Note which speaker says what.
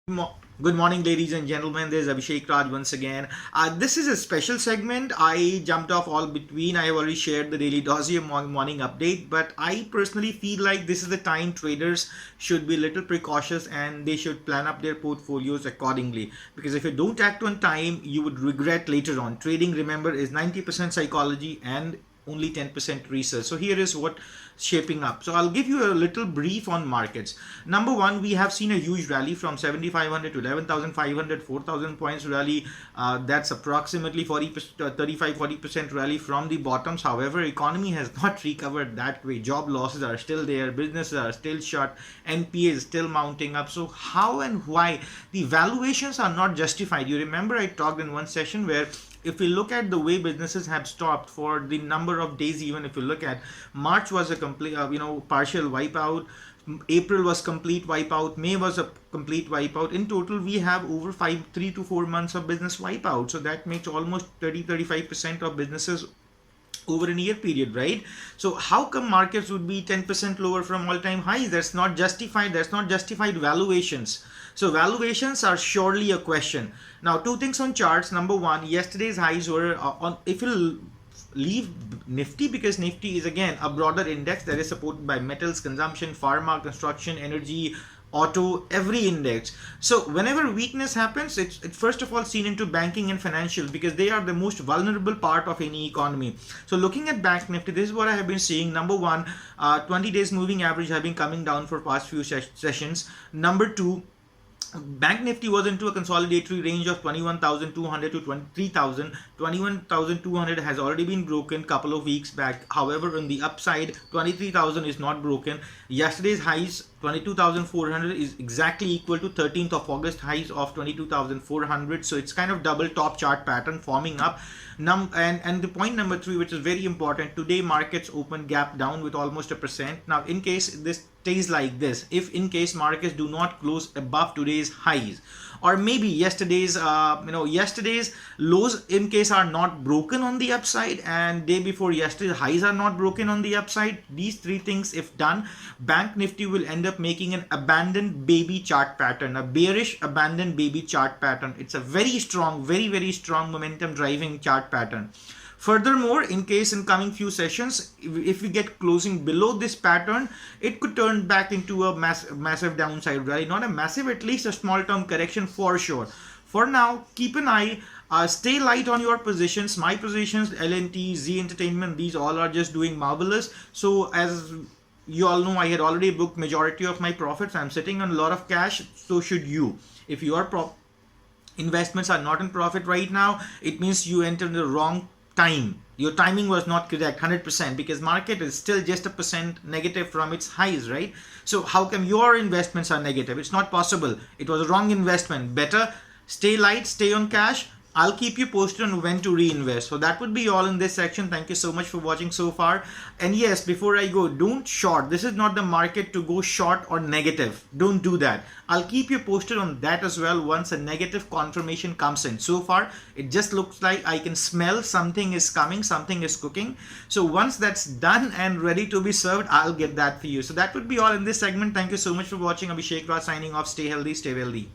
Speaker 1: Good morning, ladies and gentlemen. This is Abhishek Raj once again. This is a special segment. I jumped off all between. I have already shared the daily dossier morning update, but I personally feel like this is the time traders should be a little precautious and they should plan up their portfolios accordingly. Because if you don't act on time, you would regret later on. Trading, remember, is 90% psychology and only 10% research. So here is what shaping up. So I'll give you a little brief on markets. Number one, we have seen a huge rally from 7,500 to 11,500, 4,000 points rally. That's approximately 35-40% rally from the bottoms. However, economy has not recovered that way. Job losses are still there, businesses are still shut, NPA is still mounting up. So how and why the valuations are not justified? You remember I talked in one session where if we look at the way businesses have stopped for the number of days, even if you look at March was a complete, partial wipeout. April was complete wipeout. May was a complete wipeout. In total, we have over 3 to 4 months of business wipeout. So that makes almost 35% of businesses over a year period, right? So how come markets would be 10% lower from all-time highs? That's not justified. That's not justified valuations. So valuations are surely a question. Now, two things on charts. Number one, yesterday's highs were on, if you leave Nifty, because Nifty is again a broader index that is supported by metals, consumption, pharma, construction, energy, auto, every index. So whenever weakness happens, it's first of all seen into banking and financial, because they are the most vulnerable part of any economy. So looking at Bank Nifty, this is what I have been seeing. Number one, 20 days moving average have been coming down for past few sessions. Number two, Bank Nifty was into a consolidatory range of 21,200 to 23,000. 21,200 has already been broken couple of weeks back. However, on the upside, 23,000 is not broken. Yesterday's highs 22,400 is exactly equal to 13th of August highs of 22,400. So it's kind of double top chart pattern forming up. And the point number three, which is very important, today markets open gap down with almost a percent. Now, in case this stays like this, if in case markets do not close above today's highs, or maybe yesterday's lows in case are not broken on the upside, and day before yesterday's highs are not broken on the upside, these three things if done, Bank Nifty will end up making an abandoned baby chart pattern, a bearish abandoned baby chart pattern. It's a very strong, very strong momentum driving chart pattern. Furthermore, in case in coming few sessions, if we get closing below this pattern, it could turn back into a massive downside rally. Not a massive, at least a small term correction for sure. For now, keep an eye. Stay light on your positions. My positions, L&T, Z Entertainment, these all are just doing marvelous. So as you all know, I had already booked majority of my profits. I'm sitting on a lot of cash. So should you. If your investments are not in profit right now, it means you entered the wrong time. Your timing was not correct 100%, because market is still just a percent negative from its highs, right? So how come your investments are negative? It's not possible. It was a wrong investment. Better stay light, stay on cash. I'll keep you posted on when to reinvest. So that would be all in this section. Thank you so much for watching so far. And yes, before I go, don't short. This is not the market to go short or negative. Don't do that. I'll keep you posted on that as well once a negative confirmation comes in. So far, it just looks like I can smell something is coming, something is cooking. So once that's done and ready to be served, I'll get that for you. So that would be all in this segment. Thank you so much for watching. Abhishek Raj signing off. Stay healthy, stay wealthy.